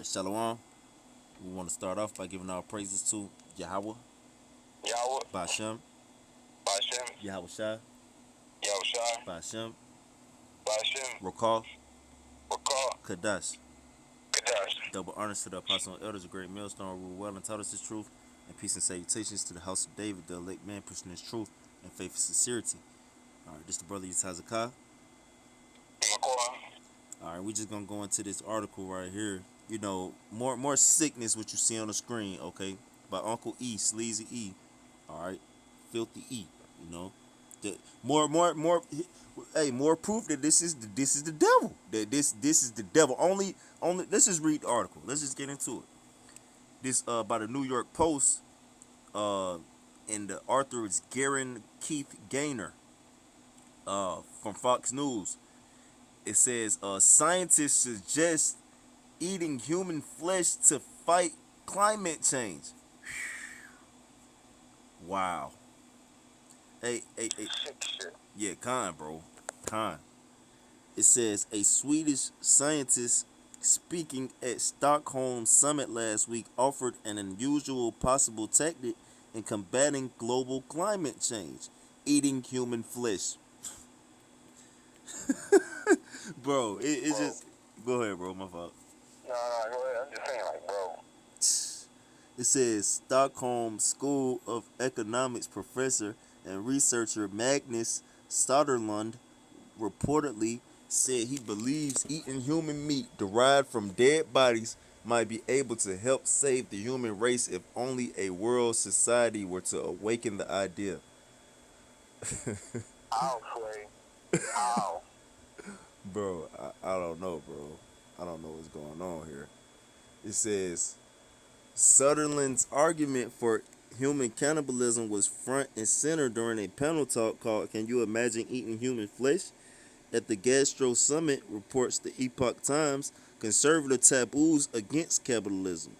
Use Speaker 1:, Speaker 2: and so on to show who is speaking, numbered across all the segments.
Speaker 1: right, Shalom. We want to start off by giving our praises to Yahweh,
Speaker 2: Yahweh,
Speaker 1: Bashem,
Speaker 2: Bashem,
Speaker 1: Yahweh Shai,
Speaker 2: Yahushai,
Speaker 1: Bashem,
Speaker 2: Bashem,
Speaker 1: Rokal,
Speaker 2: Bakar,
Speaker 1: Kadash.
Speaker 2: Kadash.
Speaker 1: Double honors to the apostle and elders, a great millstone, rule well and taught us his truth, and peace and salutations to the house of David, the elect man, pushing his truth and faith and sincerity. All right, this the brother Hezekiah.
Speaker 2: Bakar,
Speaker 1: All right, we just gonna go into this article right here. You know, more sickness, what you see on the screen, okay? By Uncle E, Sleazy E. All right, Filthy E. You know, the more. Hey, more proof that this is the devil. That this is the devil. Only. Let's just read the article. Let's just get into it. This by the New York Post. Uh, and the author is Garen Keith Gaynor. From Fox News. It says scientists suggest eating human flesh to fight climate change. Wow. Hey,
Speaker 2: sick shit.
Speaker 1: yeah, Khan, bro. Khan. It says a Swedish scientist speaking at Stockholm summit last week offered an unusual possible tactic in combating global climate change: eating human flesh. Bro, it's
Speaker 2: Bro,
Speaker 1: just. Go ahead, bro. My fault.
Speaker 2: no, go ahead. I'm just saying, like, bro.
Speaker 1: It says Stockholm School of Economics professor and researcher Magnus Soderlund reportedly said he believes eating human meat derived from dead bodies might be able to help save the human race if only a world society were to awaken the idea.
Speaker 2: I'll play. I'll.
Speaker 1: Bro, I don't know, bro. I don't know what's going on here. It says Sutherland's argument for human cannibalism was front and center during a panel talk called "Can You Imagine Eating Human Flesh?" at the Gastro Summit, reports the Epoch Times. Conservative taboos against capitalism,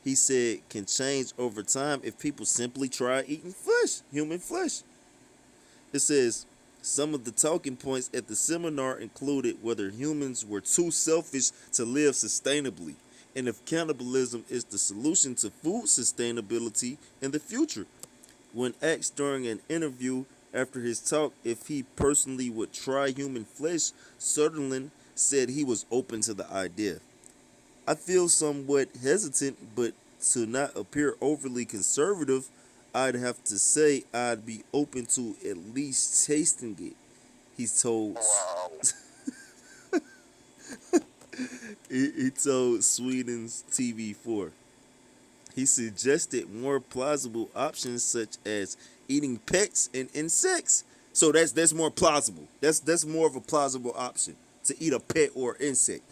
Speaker 1: he said, can change over time if people simply try eating flesh, human flesh. It says some of the talking points at the seminar included whether humans were too selfish to live sustainably and if cannibalism is the solution to food sustainability in the future. When asked during an interview after his talk if he personally would try human flesh, Sutherland said he was open to the idea. I feel somewhat hesitant, but to not appear overly conservative, I'd have to say I'd be open to at least tasting it. He told
Speaker 2: Wow.
Speaker 1: he told Sweden's TV4. He suggested more plausible options such as eating pets and insects. So that's more plausible. That's more of a plausible option to eat a pet or insect.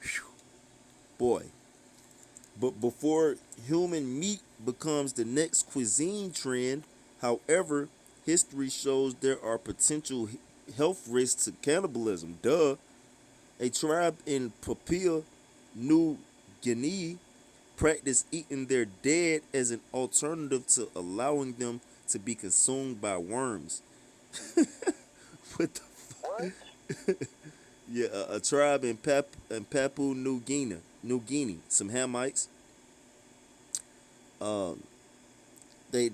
Speaker 1: Whew, boy. But before human meat becomes the next cuisine trend, however, history shows there are potential health risks to cannibalism. Duh. A tribe in Papua New Guinea practice eating their dead as an alternative to allowing them to be consumed by worms. What the
Speaker 2: What?
Speaker 1: Yeah, a tribe in Papua New Guinea, some Hamites, um, they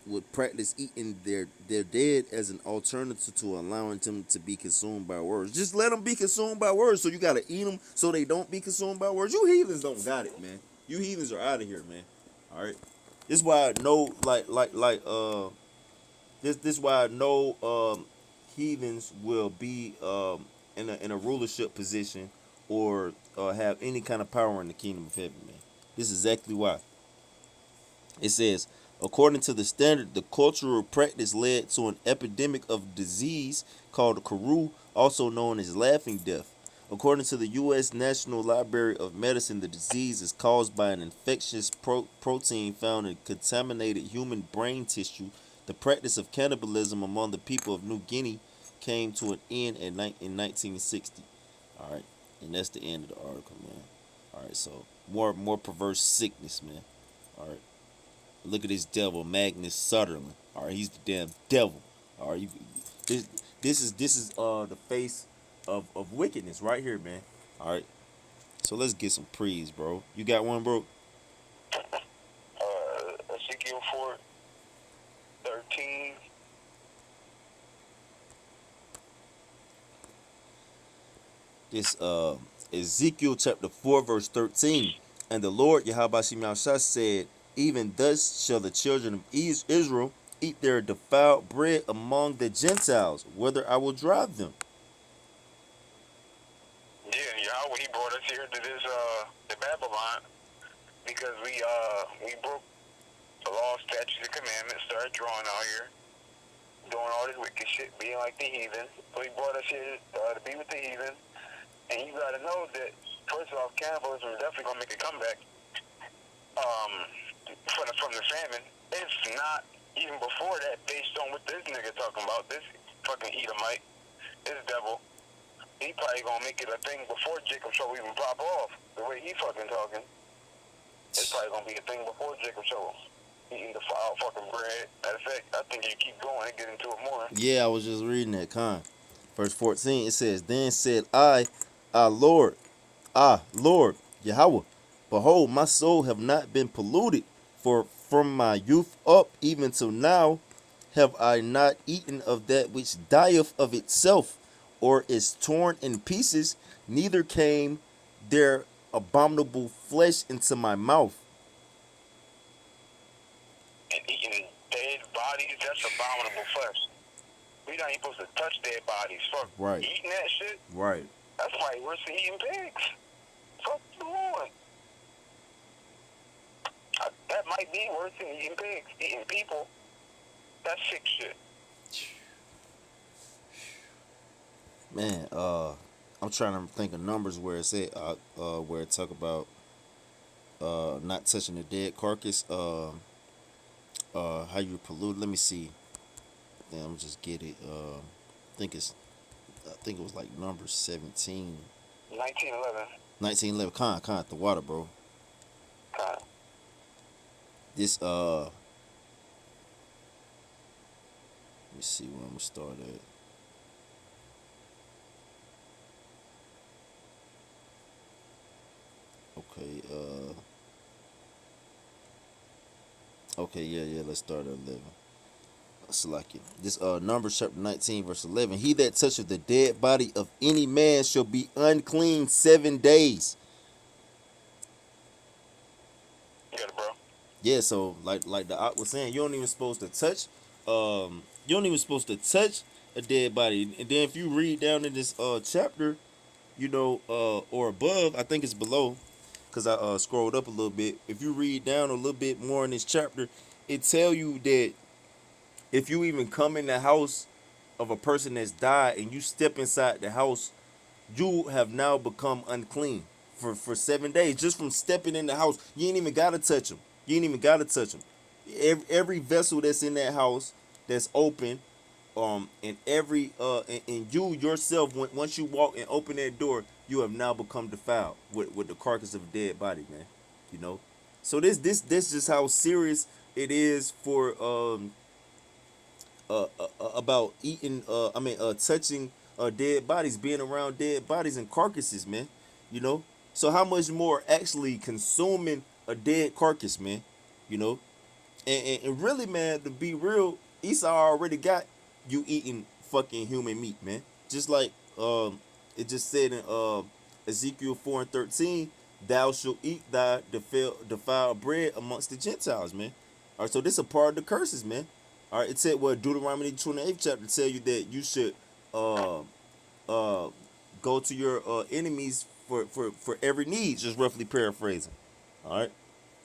Speaker 1: would practice eating their dead as an alternative to allowing them to be consumed by worms. Just let them be consumed by worms. So you gotta eat them so they don't be consumed by worms. You heathens don't got it, man. You heathens are out of here, man. All right. This is why I know, this why I know heathens will be in a rulership position or have any kind of power in the kingdom of heaven, man. This is exactly why. It says, according to the standard, the cultural practice led to an epidemic of disease called Karu, also known as laughing death. According to the U.S. National Library of Medicine, the disease is caused by an infectious protein found in contaminated human brain tissue. The practice of cannibalism among the people of New Guinea came to an end in 1960. All right, and that's the end of the article, man. All right, so more perverse sickness, man. All right. Look at this devil, Magnus Sutherland. All right, he's the damn devil. All right, this this is the face of wickedness right here, man. All right. So let's get some pre's, bro. You got one, bro?
Speaker 2: Ezekiel 4:13.
Speaker 1: This Ezekiel chapter 4 verse 13. And the Lord Yahweh Shemashah said, even thus shall the children of Israel eat their defiled bread among the Gentiles, whither I will drive them.
Speaker 2: Yeah, Yahweh, he brought us here to this, to Babylon, because we broke the law, statutes, and commandments, started drawing out here, doing all this wicked shit, being like the heathen. So he brought us here to be with the heathen. And you gotta know that, first off, cannibalism is definitely gonna make a comeback. From the famine. It's not even before that, based on what this nigga talking about. This fucking Edomite, this devil. He probably gonna make it a thing before Jacob Show even pop off. The way he fucking talking, it's probably gonna be a thing before Jacob Show. Eating the foul fucking bread. Matter of fact, I think you keep going and get into it more.
Speaker 1: Yeah, I was just reading that. Verse 14, it says, then said Lord, Lord, Yahweh, behold, my soul have not been polluted, for from my youth up even till now have I not eaten of that which dieth of itself, or is torn in pieces, neither came their abominable flesh into my mouth.
Speaker 2: And eating dead bodies, that's abominable flesh. We not even supposed to touch dead bodies. Fuck,
Speaker 1: Right.
Speaker 2: eating that shit,
Speaker 1: Right.
Speaker 2: that's probably worse than eating pigs. Fuck you on. That might be worse than eating pigs. Eating people, that's sick shit.
Speaker 1: Man, I'm trying to think of numbers where it said where it talk about not touching the dead carcass, how you pollute. Let me see. Then I'm just get it. I think it was like number 17.
Speaker 2: 1911.
Speaker 1: 1911. Con the water, bro.
Speaker 2: God.
Speaker 1: This let me see where I'm gonna start at. Okay, okay, yeah, let's start at 11. Select it. This Numbers chapter 19 verse 11. He that toucheth the dead body of any man shall be unclean 7 days.
Speaker 2: You got it, bro.
Speaker 1: Yeah, so like the Ak was saying, you don't even supposed to touch you don't even supposed to touch a dead body. And then if you read down in this chapter, you know, or above, I think it's below, because I scrolled up a little bit. If you read down a little bit more in this chapter, it tell you that if you even come in the house of a person that's died and you step inside the house, you have now become unclean for 7 days just from stepping in the house. You ain't even gotta touch them. You ain't even gotta touch them. Every vessel that's in that house that's open, and every and you yourself, once you walk and open that door, you have now become defiled with the carcass of a dead body, man. You know, so this just how serious it is for about eating. Touching dead bodies, being around dead bodies and carcasses, man. You know, so how much more actually consuming a dead carcass, man? You know, and really, man, to be real, Esau already got you eating fucking human meat, man. Just like it just said in Ezekiel 4 and 13, thou shalt eat thy defiled bread amongst the Gentiles, man. All right, so this is a part of the curses, man. All right, it said what Deuteronomy 28th chapter tell you that you should uh uh go to your enemies for every need, just roughly paraphrasing. All right.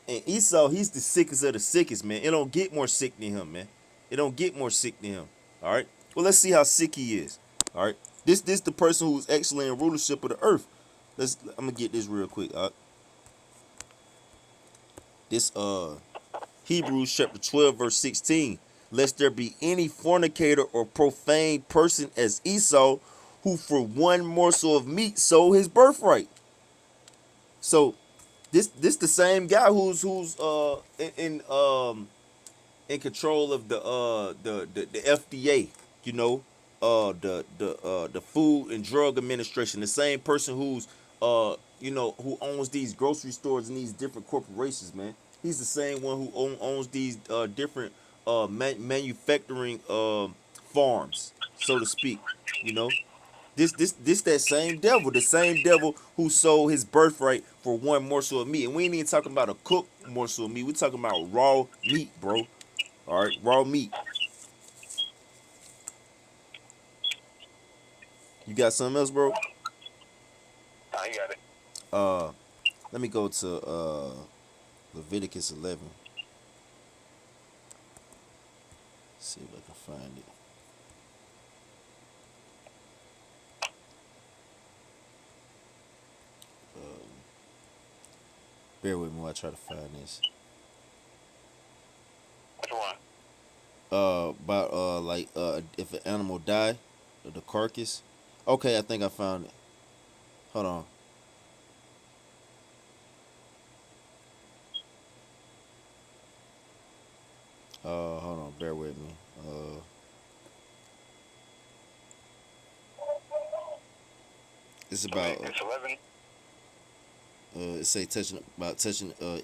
Speaker 1: And Esau, he's the sickest of the sickest, man. It don't get more sick than him, man. It don't get more sick than him. All right. Well, let's see how sick he is. All right. This the person who's actually in rulership of the earth. I'm gonna get this real quick. This Hebrews chapter 12 verse 16. Lest there be any fornicator or profane person as Esau, who for one morsel of meat sold his birthright. So this the same guy who's in control of the FDA, you know, the Food and Drug Administration, the same person who's who owns these grocery stores and these different corporations, man. He's the same one who owns these different manufacturing farms, so to speak. You know, this that same devil, the same devil who sold his birthright for one morsel of meat. And we ain't even talking about a cooked morsel of meat. We talking about raw meat, bro. All right, raw meat. You got something else, bro?
Speaker 2: I got it.
Speaker 1: Uh, Let me go to Leviticus 11. See if I can find it. Bear with me while I try to find this.
Speaker 2: Which one?
Speaker 1: About like if an animal die, the carcass. Okay, I think I found it. Hold on. Hold on. Bear with me. It's about
Speaker 2: It's 11.
Speaker 1: it say touching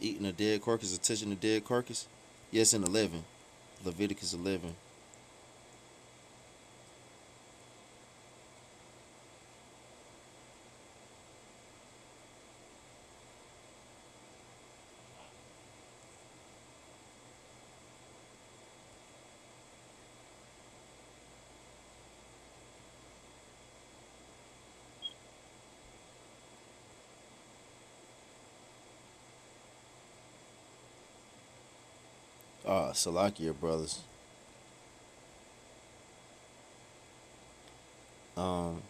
Speaker 1: eating a dead carcass or touching a dead carcass. Yes, in 11, Leviticus 11. Salakia brothers. Um,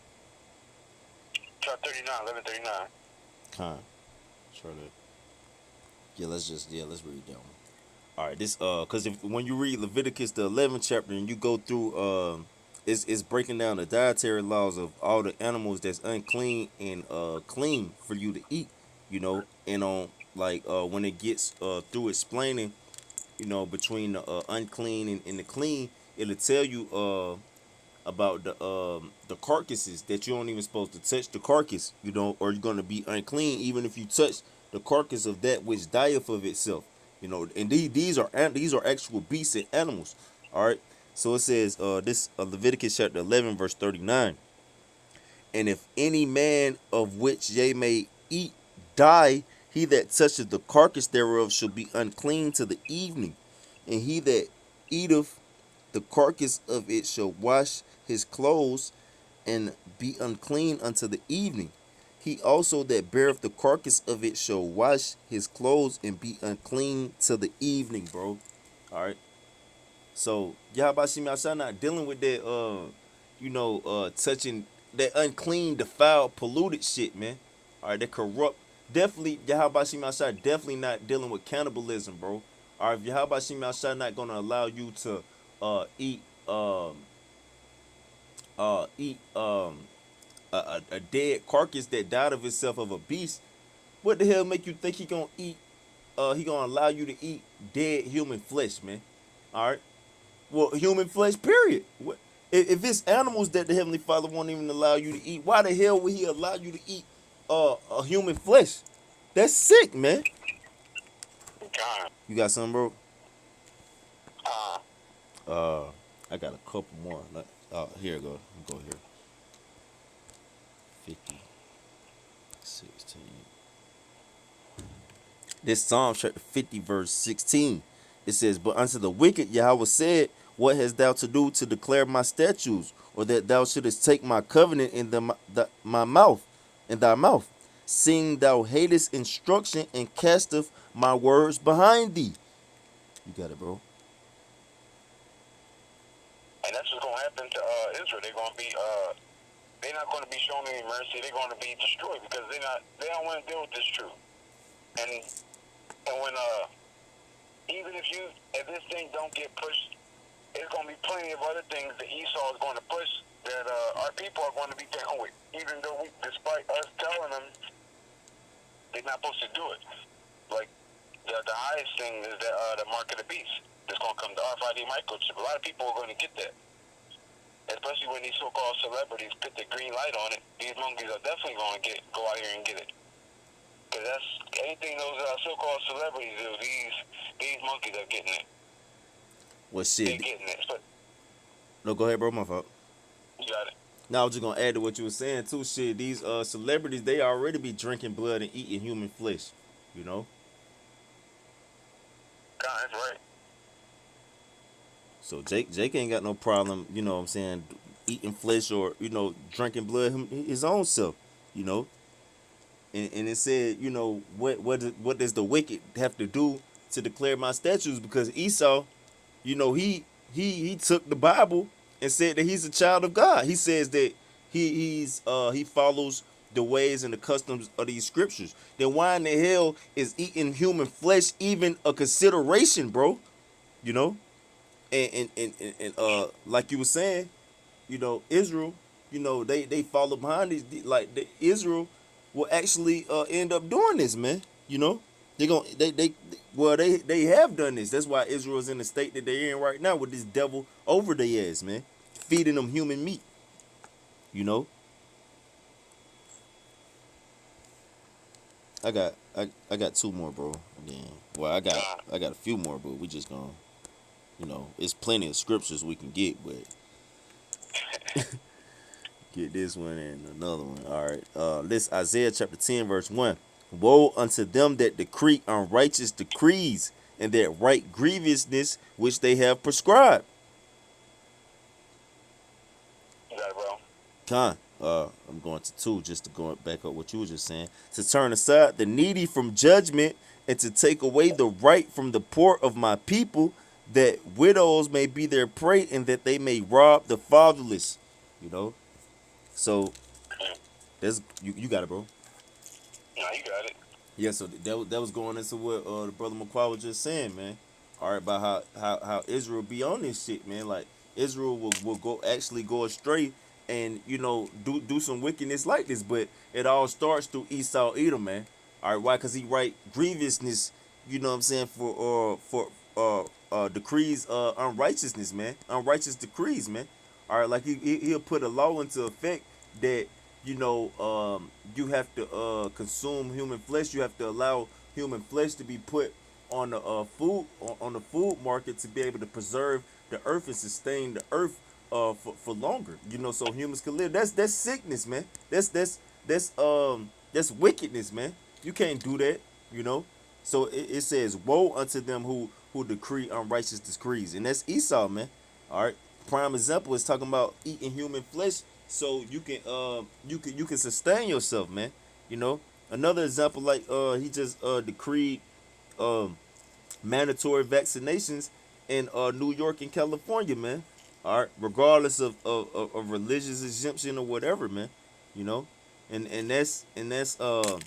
Speaker 2: Chart 39, 1139.
Speaker 1: Con. Charlotte. Let's read that one. All right, this cuz if when you read Leviticus the 11th chapter and you go through it's breaking down the dietary laws of all the animals that's unclean and clean for you to eat, and on like when it gets through explaining, between the unclean and the clean, it'll tell you about the carcasses that you don't even supposed to touch the carcass, or you're gonna be unclean even if you touch the carcass of that which dieth of itself. And these are actual beasts and animals. All right. So it says this Leviticus chapter 11 verse 39. And if any man of which ye may eat die, he that toucheth the carcass thereof shall be unclean to the evening, and he that eateth the carcass of it shall wash his clothes and be unclean unto the evening. He also that beareth the carcass of it shall wash his clothes and be unclean to the evening, bro. All right. So Yahabashim Yashai not dealing with that touching that unclean, defiled, polluted shit, man. All right, that corrupt. Definitely Yahabashim Yashai definitely not dealing with cannibalism, bro. All right, if Yahabashim Yashai not gonna allow you to eat eat a dead carcass that died of itself of a beast, what the hell make you think he gonna allow you to eat dead human flesh, man? All right. Well, human flesh, period. What if it's animals that the Heavenly Father won't even allow you to eat? Why the hell would He allow you to eat a human flesh? That's sick, man.
Speaker 2: God.
Speaker 1: You got something, bro?
Speaker 2: Uh,
Speaker 1: Uh, I got a couple more. Here we go. Go here. 50, 16. This Psalm chapter 50, verse 16. It says, But unto the wicked Yahweh said, What hast thou to do to declare my statutes, or that thou shouldest take my covenant in my mouth, in thy mouth, seeing thou hatest instruction and casteth my words behind thee. You got it, bro.
Speaker 2: and that's what's gonna happen to Israel. They're not gonna be shown any mercy. They're gonna be destroyed because they don't want to deal with this truth. And when even if this thing don't get pushed, there's gonna be plenty of other things that Esau is going to push that our people are going to be down with. Even though despite us telling them they're not supposed to do it. Like the highest thing is the mark of the beast. That's going to come to RFID microchip. A lot of people are going to get that. Especially when these so-called celebrities put the green light on it. These monkeys are definitely going to go out here and get it. Cause that's anything those so-called celebrities do. These monkeys are getting it.
Speaker 1: Well,
Speaker 2: They're
Speaker 1: shit.
Speaker 2: getting it. But
Speaker 1: No, go ahead, bro. My fault.
Speaker 2: you got it.
Speaker 1: Now I was just gonna add to what you were saying too. Shit, these celebrities, they already be drinking blood and eating human flesh. You know.
Speaker 2: God, that's right.
Speaker 1: So Jake ain't got no problem. You know what I'm saying, eating flesh or drinking blood his own self. You know. And it said, what does the wicked have to do to declare my statutes? Because Esau, he took the Bible and said that he's a child of God. He says that he follows the ways and the customs of these scriptures. Then why in the hell is eating human flesh even a consideration, bro? You know, and like you were saying, Israel, they follow behind these, like Israel will actually end up doing this, man. They have done this. That's why Israel is in the state that they're in right now with this devil over their ass, man, feeding them human meat. You know, I got two more, bro. Again, well, I got a few more, but we just gonna, it's plenty of scriptures we can get, but get this one and another one. All right. This Isaiah chapter 10, verse 1. Woe unto them that decree unrighteous decrees and that right grievousness which they have prescribed.
Speaker 2: You got it, bro.
Speaker 1: I'm going to two just to go back up what you were just saying. To turn aside the needy from judgment and to take away the right from the poor of my people, that widows may be their prey and that they may rob the fatherless. You know? So there's you got it, bro.
Speaker 2: No, you got it.
Speaker 1: Yeah, so that was going into what the brother McQuarrie was just saying, man. All right, about how Israel be on this shit, man. Like Israel will go astray and do some wickedness like this, but it all starts through Esau Edom, man. All right, why? Cause he write grievousness, you know what I'm saying, for decrees unrighteousness, man, unrighteous decrees, man. All right, like he'll put a law into effect that you have to consume human flesh. You have to allow human flesh to be put on the on the food market to be able to preserve the earth and sustain the earth for longer. So humans can live. That's sickness, man. That's wickedness, man. You can't do that. You know. So it says, "Woe unto them who decree unrighteous decrees," and that's Esau, man. All right. Prime example is talking about eating human flesh so you can sustain yourself, man. You know. Another example, like he just decreed um mandatory vaccinations in New York and California, man. All right, regardless of religious exemption or whatever, man. You know, and that's that's the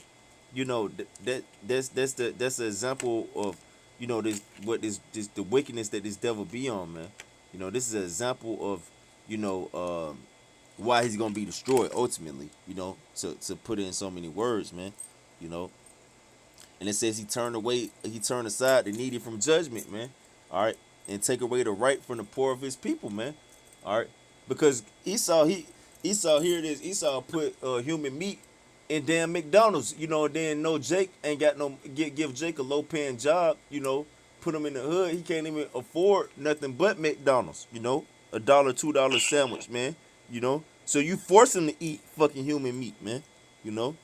Speaker 1: example of this what this the wickedness that this devil be on, man. This is an example of you know why he's gonna be destroyed ultimately. To put it in so many words, man. You know, and it says he turned aside the needy from judgment, man. All right, and take away the right from the poor of his people, man. All right, because Esau here it is. Esau put human meat in damn McDonald's. Then no Jake ain't got no give Jake a low paying job. Put him in the hood. He can't even afford nothing but McDonald's. $1, $2 sandwich, man. So you force him to eat fucking human meat, man. You know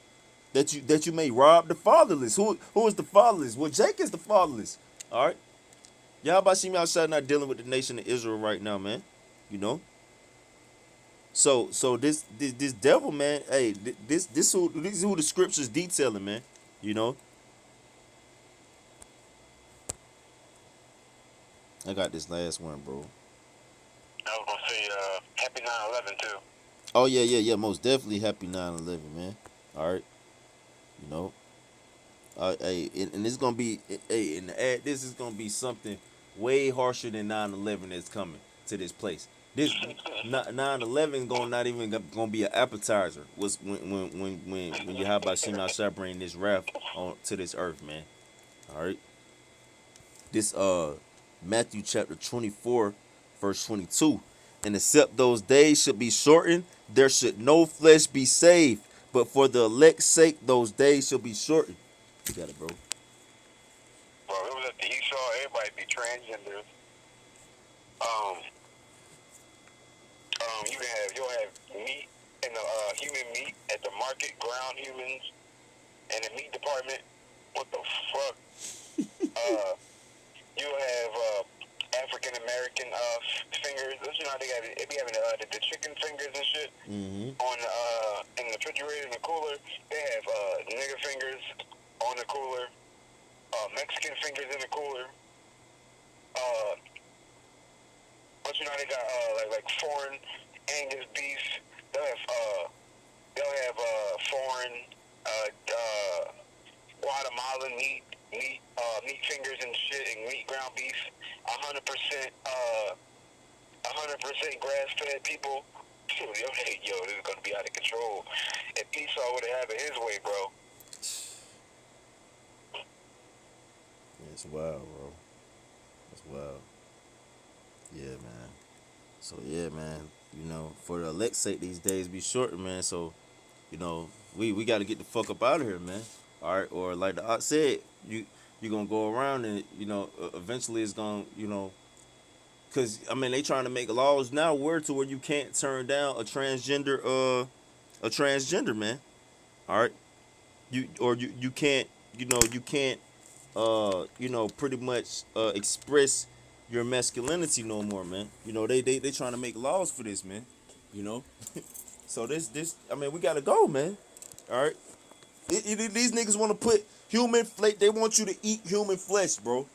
Speaker 1: that you may rob the fatherless. Who is the fatherless? Well, Jake is the fatherless. All right. Y'all about see me outside not dealing with the nation of Israel right now, man. You know. So this devil, man. Hey, this who the scriptures detailing, man. You know. I got this last one, bro.
Speaker 2: I was gonna say happy 9/11 too.
Speaker 1: Oh yeah. Most definitely happy 9/11, man. All right. You know. Hey, and it's gonna be, hey, and this is gonna be something way harsher than 9/11 that's coming to this place. This 9/11 gonna not even gonna be an appetizer. Was when Yahweh Shema shall bring this wrath on to this earth, man. All right, this Matthew chapter 24, verse 22, and except those days should be shortened, there should no flesh be saved, but for the elect's sake those days shall be shortened. You got it, bro.
Speaker 2: Bro, it was at the Esau. Everybody be transgender. Um, you'll have meat in the human meat at the market, ground humans, and the meat department. What the fuck? You'll have African American fingers. You know how they be having the chicken fingers and shit
Speaker 1: Mm-hmm.
Speaker 2: on in the refrigerator in the cooler. They have nigger fingers on the cooler. Mexican fingers in the cooler. Uh, but you know they got like foreign Angus beef. They'll have foreign Guatemalan meat fingers and shit, and meat ground beef. 100%, 100% grass fed people. Yo, this is gonna be out of control. If Esau would have it his way, bro.
Speaker 1: It's wild, bro. It's wild. Yeah, man. So yeah, man. You know, for the elect's sake, these days be shorter, man. So, you know, we got to get the fuck up out of here, man. All right, or like the Ox said, you gonna go around and eventually it's gonna cause I mean they trying to make laws now where to where you can't turn down a transgender man. All right, you can't you can't pretty much express your masculinity no more, man. You know, they trying to make laws for this, man. You know, so this I mean we gotta go, man. All right, these niggas want to put human flesh. They want you to eat human flesh, bro.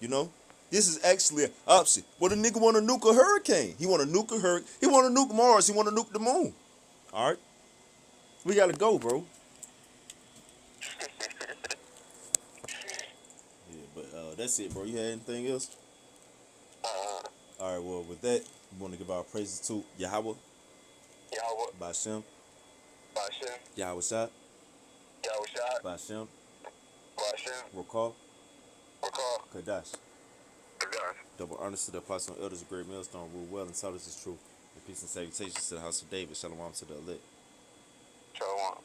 Speaker 1: You know, this is actually an option. Well, the nigga want to nuke a hurricane. He want to nuke a hurricane. He want to nuke Mars. He want to nuke the moon. All right, we gotta go, bro. Yeah, but that's it, bro. You had anything else? All right, well, with that, we want to give our praises to Yahweh,
Speaker 2: Yahweh,
Speaker 1: Bashem,
Speaker 2: Bashem,
Speaker 1: Yahweh Shah,
Speaker 2: Yahweh Shad,
Speaker 1: Bashem,
Speaker 2: Bashem,
Speaker 1: Rokal,
Speaker 2: Rakal,
Speaker 1: Kadash.
Speaker 2: Kadash.
Speaker 1: Double honors to the apostle and elders of great millstone, rule well and solid is true. And peace and salutations to the house of David. Shalom to the elect.
Speaker 2: Shalom.